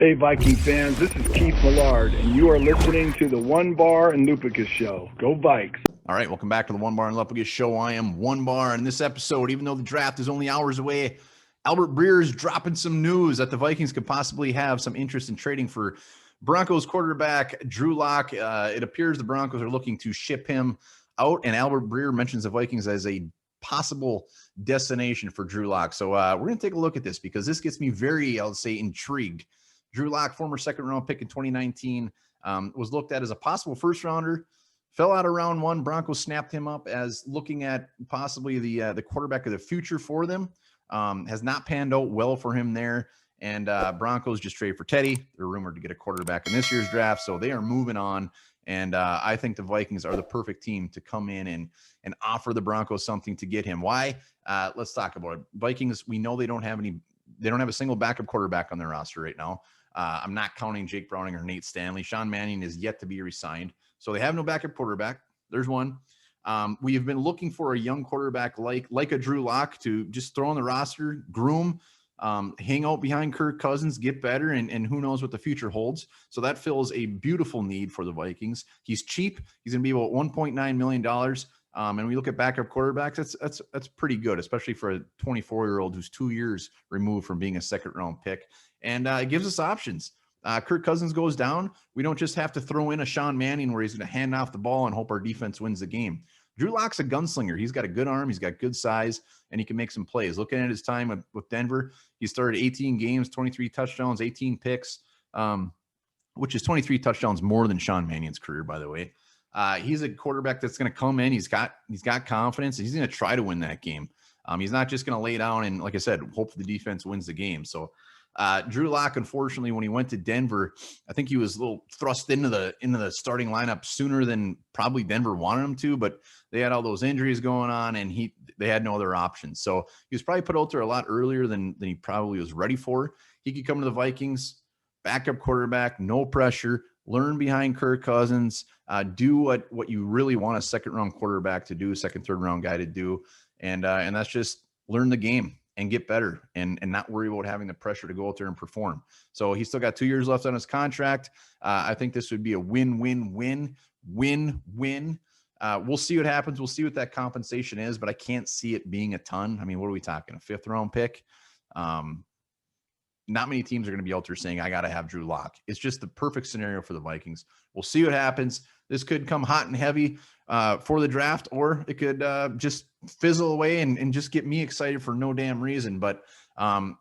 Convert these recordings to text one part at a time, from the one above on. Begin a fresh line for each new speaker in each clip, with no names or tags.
Hey, Viking fans, this is Keith Millard, and you are listening to the One Bar and Lupicus Show. Go Vikes!
All right, welcome back to the One Bar and Lupicus Show. I am One Bar, and in this episode, even though the draft is only hours away, Albert Breer is dropping some news that the Vikings could possibly have some interest in trading for Broncos quarterback Drew Lock. It appears the Broncos are looking to ship him out, and Albert Breer mentions the Vikings as a possible destination for Drew Lock. So we're going to take a look at this because this gets me very, I'll say, intrigued. Drew Lock, former second-round pick in 2019, was looked at as a possible first-rounder. Fell out of round one. Broncos snapped him up as looking at possibly the quarterback of the future for them. Has not panned out well for him there. And Broncos just traded for Teddy. They're rumored to get a quarterback in this year's draft, so they are moving on. And I think the Vikings are the perfect team to come in and offer the Broncos something to get him. Why? Let's talk about it. Vikings, we know they don't have a single backup quarterback on their roster right now. I'm not counting Jake Browning or Nate Stanley. Sean Mannion is yet to be re-signed. So they have no backup quarterback. There's one. We have been looking for a young quarterback like a Drew Lock to just throw on the roster, groom, hang out behind Kirk Cousins, get better, and who knows what the future holds. So that fills a beautiful need for the Vikings. He's cheap. He's going to be about $1.9 million. And we look at backup quarterbacks, that's pretty good, especially for a 24-year-old who's 2 years removed from being a second-round pick. And it gives us options. Kirk Cousins goes down. We don't just have to throw in a Sean Mannion where he's going to hand off the ball and hope our defense wins the game. Drew Lock's a gunslinger. He's got a good arm. He's got good size, and he can make some plays. Looking at his time with Denver, he started 18 games, 23 touchdowns, 18 picks, which is 23 touchdowns more than Sean Mannion's career, by the way. He's a quarterback that's going to come in. He's got confidence. He's going to try to win that game. He's not just going to lay down and, like I said, hope the defense wins the game. So Drew Lock, unfortunately, when he went to Denver, I think he was a little thrust into the starting lineup sooner than probably Denver wanted him to, but they had all those injuries going on and they had no other options. So he was probably put out there a lot earlier than he probably was ready for. He could come to the Vikings, backup quarterback, no pressure, learn behind Kirk Cousins, do what you really want a second-round quarterback to do, second, third-round guy to do, and that's just learn the game and get better and not worry about having the pressure to go out there and perform. So he's still got 2 years left on his contract. I think this would be a win-win-win. We'll see what happens. We'll see what that compensation is, but I can't see it being a ton. I mean, what are we talking? A fifth-round pick? Not many teams are going to be out there saying, I got to have Drew Lock. It's just the perfect scenario for the Vikings. We'll see what happens. This could come hot and heavy for the draft, or it could just fizzle away and just get me excited for no damn reason. But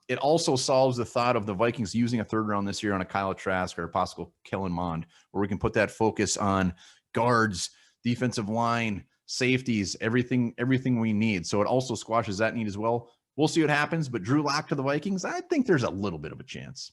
it also solves the thought of the Vikings using a third round this year on a Kyle Trask or a possible Kellen Mond, where we can put that focus on guards, defensive line, safeties, everything we need. So it also squashes that need as well. We'll see what happens, but Drew Lock to the Vikings, I think there's a little bit of a chance.